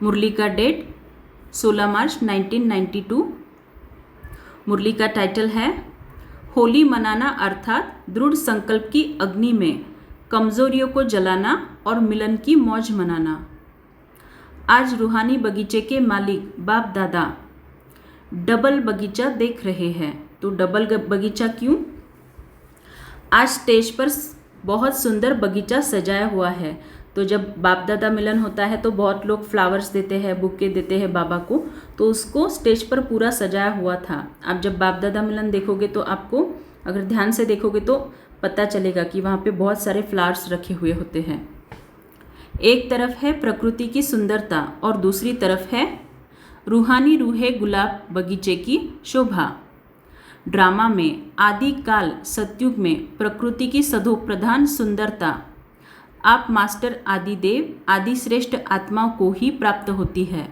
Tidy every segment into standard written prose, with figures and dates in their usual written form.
मुरली का डेट 16 मार्च 1992। मुरली का टाइटल है होली मनाना अर्थात दृढ़ संकल्प की अग्नि में कमजोरियों को जलाना और मिलन की मौज मनाना। आज रूहानी बगीचे के मालिक बाप दादा डबल बगीचा देख रहे हैं। तो डबल बगीचा क्यों? आज स्टेज पर बहुत सुंदर बगीचा सजाया हुआ है। तो जब बाप दादा मिलन होता है तो बहुत लोग फ्लावर्स देते हैं, बुके देते हैं बाबा को, तो उसको स्टेज पर पूरा सजाया हुआ था। आप जब बाप दादा मिलन देखोगे तो आपको अगर ध्यान से देखोगे तो पता चलेगा कि वहाँ पे बहुत सारे फ्लावर्स रखे हुए होते हैं। एक तरफ है प्रकृति की सुंदरता और दूसरी तरफ है रूहानी रूहे गुलाब बगीचे की शोभा। ड्रामा में आदि काल सतयुग में प्रकृति की सदोप्रधान सुंदरता आप मास्टर आदिदेव आदि श्रेष्ठ आत्माओं को ही प्राप्त होती है।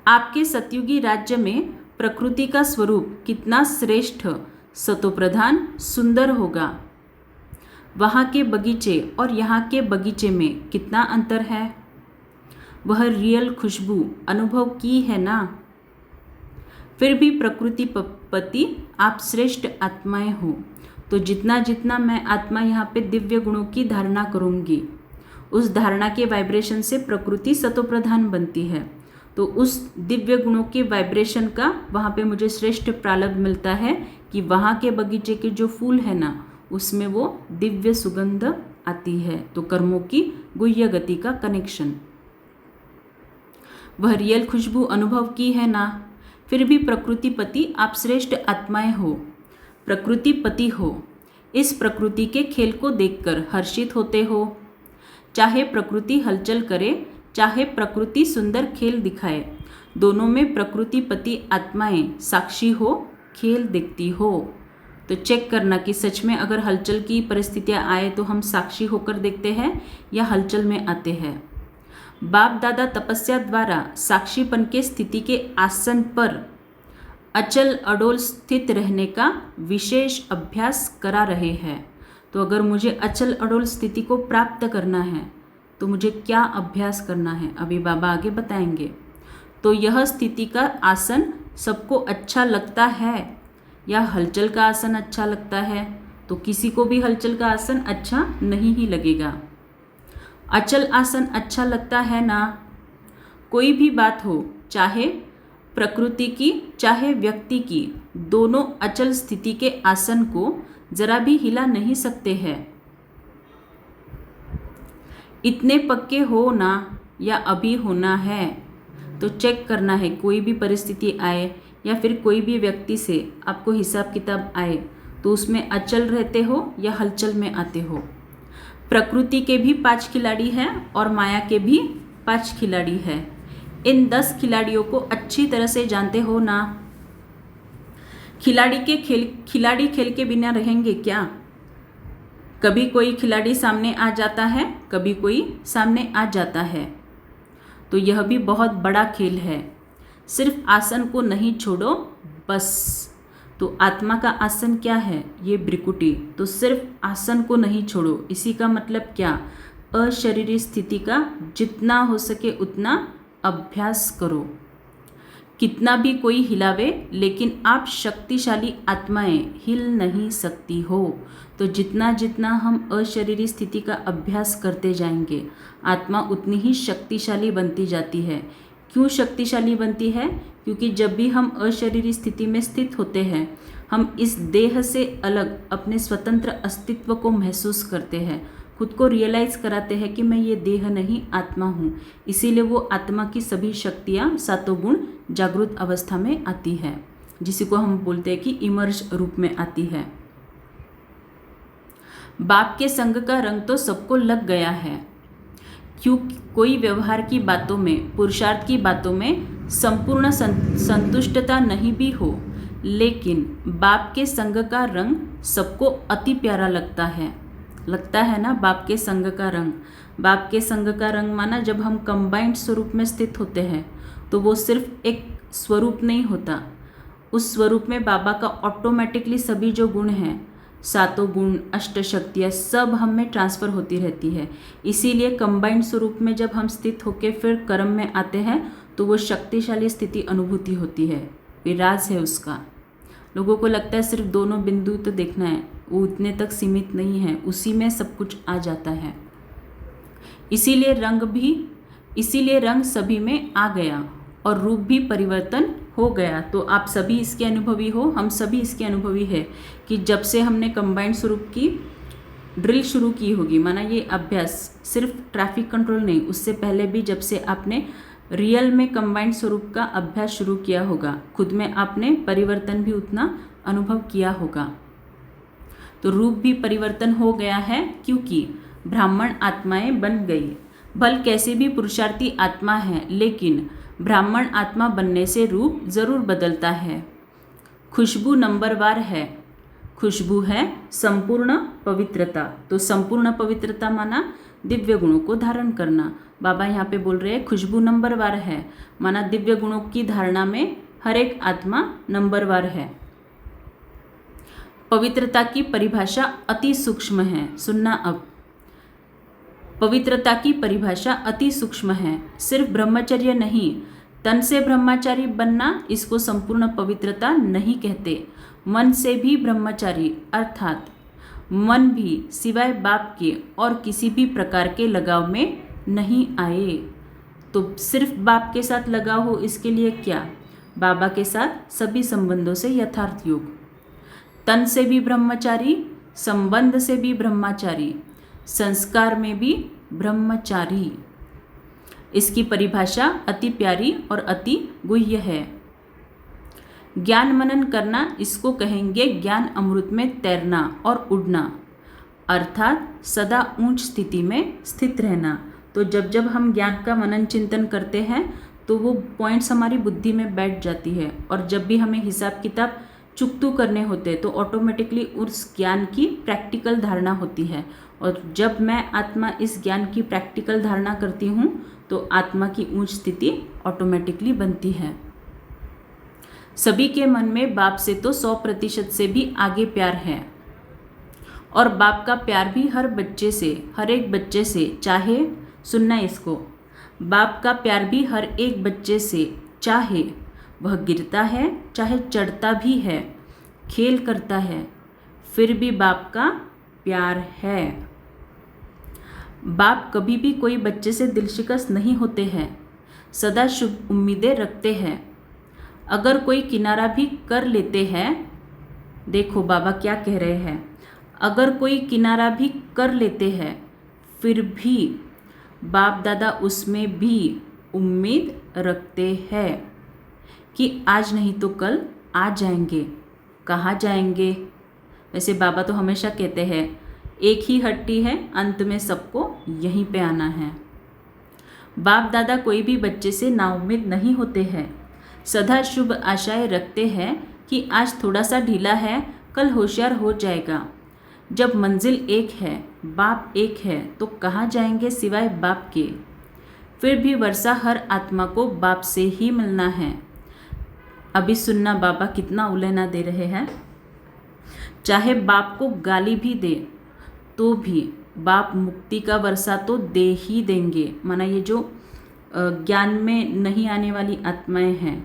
आपके सतयुगी राज्य में प्रकृति का स्वरूप कितना श्रेष्ठ सतोप्रधान सुंदर होगा। वहाँ के बगीचे और यहाँ के बगीचे में कितना अंतर है। वह रियल खुशबू अनुभव की है ना। फिर भी प्रकृति पति आप श्रेष्ठ आत्माएं हो। तो जितना जितना मैं आत्मा यहाँ पे दिव्य गुणों की धारणा करूँगी, उस धारणा के वाइब्रेशन से प्रकृति सतोप्रधान बनती है। तो उस दिव्य गुणों के वाइब्रेशन का वहाँ पे मुझे श्रेष्ठ प्रालब्ध मिलता है कि वहाँ के बगीचे के जो फूल है ना, उसमें वो दिव्य सुगंध आती है। तो कर्मों की गुह्य गति का कनेक्शन, वह रियल खुशबू अनुभव की है ना। फिर भी प्रकृति पति आप श्रेष्ठ आत्माएं हो, प्रकृति पति हो। इस प्रकृति के खेल को देखकर हर्षित होते हो। चाहे प्रकृति हलचल करे, चाहे प्रकृति सुंदर खेल दिखाए, दोनों में प्रकृति पति आत्माएं साक्षी हो, खेल देखती हो। तो चेक करना कि सच में अगर हलचल की परिस्थितियां आए तो हम साक्षी होकर देखते हैं या हलचल में आते हैं। बाप दादा तपस्या द्वारा साक्षीपन के स्थिति के आसन पर अचल अडोल स्थित रहने का विशेष अभ्यास करा रहे हैं। तो अगर मुझे अचल अडोल स्थिति को प्राप्त करना है तो मुझे क्या अभ्यास करना है, अभी बाबा आगे बताएंगे। तो यह स्थिति का आसन सबको अच्छा लगता है या हलचल का आसन अच्छा लगता है? तो किसी को भी हलचल का आसन अच्छा नहीं ही लगेगा। अचल आसन अच्छा लगता है ना। कोई भी बात हो, चाहे प्रकृति की चाहे व्यक्ति की, दोनों अचल स्थिति के आसन को जरा भी हिला नहीं सकते हैं। इतने पक्के हो ना या अभी होना है? तो चेक करना है। कोई भी परिस्थिति आए या फिर कोई भी व्यक्ति से आपको हिसाब किताब आए तो उसमें अचल रहते हो या हलचल में आते हो। प्रकृति के भी 5 खिलाड़ी हैं और माया के भी 5 खिलाड़ी हैं। इन 10 खिलाड़ियों को अच्छी तरह से जानते हो ना। खिलाड़ी खेल के बिना रहेंगे क्या? कभी कोई खिलाड़ी सामने आ जाता है, कभी कोई सामने आ जाता है। तो यह भी बहुत बड़ा खेल है। सिर्फ आसन को नहीं छोड़ो बस। तो आत्मा का आसन क्या है? ये ब्रिकुटी। तो सिर्फ आसन को नहीं छोड़ो, इसी का मतलब क्या? अशरीरी स्थिति का जितना हो सके उतना अभ्यास करो। कितना भी कोई हिलावे, लेकिन आप शक्तिशाली आत्माएं हिल नहीं सकती हो। तो जितना जितना हम अशरीरी स्थिति का अभ्यास करते जाएंगे, आत्मा उतनी ही शक्तिशाली बनती जाती है। क्यों शक्तिशाली बनती है? क्योंकि जब भी हम अशरीरी स्थिति में स्थित होते हैं, हम इस देह से अलग अपने स्वतंत्र अस्तित्व को महसूस करते हैं, खुद को रियलाइज कराते हैं कि मैं ये देह नहीं आत्मा हूँ। इसीलिए वो आत्मा की सभी शक्तियाँ सातों गुण जागृत अवस्था में आती है, जिसी को हम बोलते हैं कि इमर्ज रूप में आती है। बाप के संग का रंग तो सबको लग गया है। क्यों कोई व्यवहार की बातों में, पुरुषार्थ की बातों में संपूर्ण संतुष्टता नहीं भी हो, लेकिन बाप के संग का रंग सबको अति प्यारा लगता है ना। बाप के संग का रंग, बाप के संग का रंग माना जब हम कंबाइंड स्वरूप में स्थित होते हैं तो वो सिर्फ एक स्वरूप नहीं होता। उस स्वरूप में बाबा का ऑटोमेटिकली सभी जो गुण हैं सातों गुण, अष्ट शक्तियाँ सब हम में ट्रांसफ़र होती रहती है। इसीलिए कंबाइंड स्वरूप में जब हम स्थित होकर फिर कर्म में आते हैं तो वो शक्तिशाली स्थिति अनुभूति होती है। ये राज है उसका। लोगों को लगता है सिर्फ दोनों बिंदु तो देखना है, वो उतने तक सीमित नहीं है, उसी में सब कुछ आ जाता है। इसीलिए रंग सभी में आ गया और रूप भी परिवर्तन हो गया। तो आप सभी इसके अनुभवी हो, हम सभी इसके अनुभवी है कि जब से हमने कंबाइंड स्वरूप की ड्रिल शुरू की होगी, माना ये अभ्यास सिर्फ ट्रैफिक कंट्रोल नहीं, उससे पहले भी जब से आपने रियल में कंबाइंड स्वरूप का अभ्यास शुरू किया होगा, खुद में आपने परिवर्तन भी उतना अनुभव किया होगा। तो रूप भी परिवर्तन हो गया है क्योंकि ब्राह्मण आत्माएं बन गई। भल कैसे भी पुरुषार्थी आत्मा है, लेकिन ब्राह्मण आत्मा बनने से रूप जरूर बदलता है। खुशबू नंबरवार है। खुशबू है संपूर्ण पवित्रता। तो संपूर्ण पवित्रता माना दिव्य गुणों को धारण करना। बाबा यहाँ पे बोल रहे हैं खुशबू नंबरवार है, माना दिव्य गुणों की धारणा में हर एक आत्मा नंबरवार है। पवित्रता की परिभाषा अति सूक्ष्म है। सुनना अब, पवित्रता की परिभाषा अति सूक्ष्म है। सिर्फ ब्रह्मचर्य नहीं, तन से ब्रह्मचारी बनना इसको संपूर्ण पवित्रता नहीं कहते। मन से भी ब्रह्मचारी, अर्थात मन भी सिवाय बाप के और किसी भी प्रकार के लगाव में नहीं आए। तो सिर्फ बाप के साथ लगाव हो, इसके लिए क्या? बाबा के साथ सभी संबंधों से यथार्थ योग। तन से भी ब्रह्मचारी, संबंध से भी ब्रह्मचारी, संस्कार में भी ब्रह्मचारी। इसकी परिभाषा अति प्यारी और अति गुह्य है। ज्ञान मनन करना, इसको कहेंगे ज्ञान अमृत में तैरना और उड़ना, अर्थात सदा ऊंच स्थिति में स्थित रहना। तो जब जब हम ज्ञान का मनन चिंतन करते हैं तो वो पॉइंट्स हमारी बुद्धि में बैठ जाती है, और जब भी हमें हिसाब किताब चुकतू करने होते हैं तो ऑटोमेटिकली उस ज्ञान की प्रैक्टिकल धारणा होती है। और जब मैं आत्मा इस ज्ञान की प्रैक्टिकल धारणा करती हूँ तो आत्मा की ऊंच स्थिति ऑटोमेटिकली बनती है। सभी के मन में बाप से तो 100% से भी आगे प्यार है, और बाप का प्यार भी हर बच्चे से, हर एक बच्चे से, चाहे सुनना इसको, बाप का प्यार भी हर एक बच्चे से, चाहे वह गिरता है चाहे चढ़ता भी है, खेल करता है, फिर भी बाप का प्यार है। बाप कभी भी कोई बच्चे से दिल शिकस्त नहीं होते हैं, सदा शुभ उम्मीदें रखते हैं। अगर कोई किनारा भी कर लेते हैं, देखो बाबा क्या कह रहे हैं, अगर कोई किनारा भी कर लेते हैं फिर भी बाप दादा उसमें भी उम्मीद रखते हैं कि आज नहीं तो कल आ जाएंगे। कहाँ जाएंगे? वैसे बाबा तो हमेशा कहते हैं एक ही हट्टी है, अंत में सबको यहीं पे आना है। बाप दादा कोई भी बच्चे से नाउम्मीद नहीं होते हैं, सदा शुभ आशाएं रखते हैं कि आज थोड़ा सा ढीला है, कल होशियार हो जाएगा। जब मंजिल एक है, बाप एक है, तो कहाँ जाएंगे सिवाय बाप के। फिर भी वर्षा हर आत्मा को बाप से ही मिलना है। अभी सुनना बाबा कितना उलझना दे रहे हैं। चाहे बाप को गाली भी दे तो भी बाप मुक्ति का वर्षा तो दे ही देंगे। माना ये जो ज्ञान में नहीं आने वाली आत्माएं हैं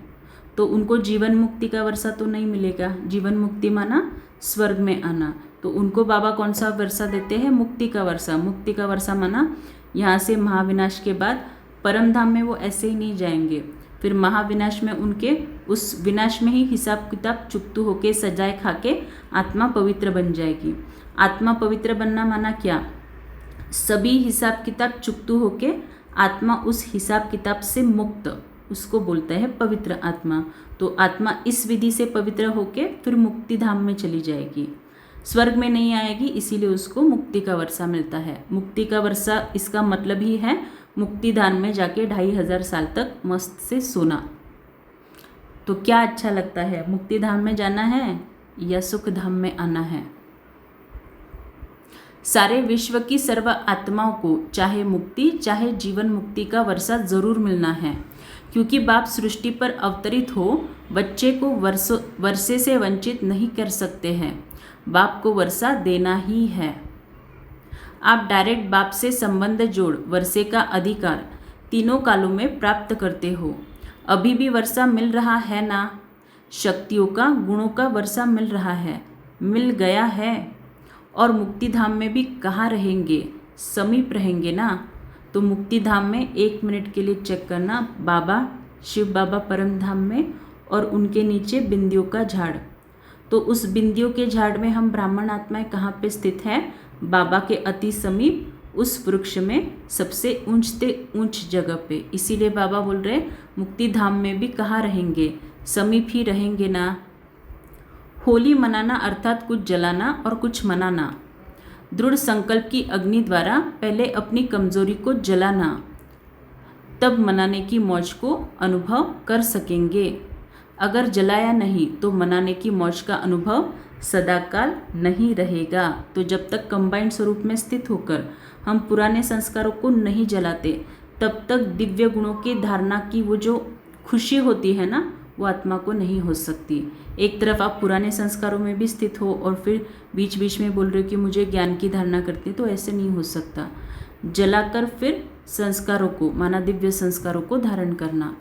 तो उनको जीवन मुक्ति का वर्षा तो नहीं मिलेगा। जीवन मुक्ति माना स्वर्ग में आना, तो उनको बाबा कौन सा वर्षा देते हैं? मुक्ति का वर्षा। मुक्ति का वर्षा माना यहाँ से महाविनाश के बाद परम धाम में वो ऐसे ही नहीं जाएंगे, फिर महाविनाश में उनके उस विनाश में ही हिसाब किताब चुकतू होके सजाए खा के आत्मा पवित्र बन जाएगी। आत्मा पवित्र बनना माना क्या? सभी हिसाब किताब चुकतू होके आत्मा उस हिसाब किताब से मुक्त, उसको बोलता है पवित्र आत्मा। तो आत्मा इस विधि से पवित्र होके फिर मुक्ति धाम में चली जाएगी, स्वर्ग में नहीं आएगी, इसीलिए उसको मुक्ति का वर्षा मिलता है। मुक्ति का वर्षा इसका मतलब ही है मुक्ति धाम में जाके 2500 साल तक मस्त से सोना। तो क्या अच्छा लगता है, मुक्ति धाम में जाना है या सुख धाम में आना है? सारे विश्व की सर्व आत्माओं को चाहे मुक्ति चाहे जीवन मुक्ति का वर्षा जरूर मिलना है, क्योंकि बाप सृष्टि पर अवतरित हो बच्चे को वर्षे से वंचित नहीं कर सकते हैं। बाप को वर्षा देना ही है। आप डायरेक्ट बाप से संबंध जोड़ वर्षे का अधिकार तीनों कालों में प्राप्त करते हो। अभी भी वर्षा मिल रहा है ना? शक्तियों का, गुणों का वर्षा मिल रहा है, मिल गया है। और मुक्ति धाम में भी कहाँ रहेंगे? समीप रहेंगे ना। तो मुक्ति धाम में 1 मिनट के लिए चेक करना, बाबा शिव बाबा परम धाम में और उनके नीचे बिंदियों का झाड़। तो उस बिंदियों के झाड़ में हम ब्राह्मण आत्माएं कहाँ पे स्थित हैं? बाबा के अति समीप, उस वृक्ष में सबसे ऊंच जगह पे। इसीलिए बाबा बोल रहे मुक्ति धाम में भी कहाँ रहेंगे? समीप ही रहेंगे ना। होली मनाना अर्थात कुछ जलाना और कुछ मनाना। दृढ़ संकल्प की अग्नि द्वारा पहले अपनी कमजोरी को जलाना, तब मनाने की मौज को अनुभव कर सकेंगे। अगर जलाया नहीं तो मनाने की मौज का अनुभव सदाकाल नहीं रहेगा। तो जब तक कंबाइंड स्वरूप में स्थित होकर हम पुराने संस्कारों को नहीं जलाते, तब तक दिव्य गुणों की धारणा की वो जो खुशी होती है ना, वो आत्मा को नहीं हो सकती। एक तरफ आप पुराने संस्कारों में भी स्थित हो और फिर बीच बीच में बोल रहे हो कि मुझे ज्ञान की धारणा करती है, तो ऐसे नहीं हो सकता। जलाकर फिर संस्कारों को, माना दिव्य संस्कारों को धारण करना।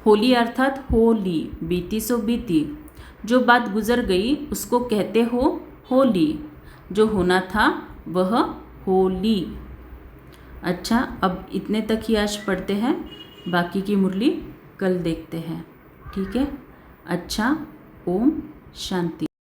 होली अर्थात होली, बीती सो बीती। जो बात गुजर गई उसको कहते हो होली। जो होना था वह होली। अच्छा, अब इतने तक ही आज पढ़ते हैं, बाकी की मुरली कल देखते हैं। ठीक है? अच्छा, ओम शांति।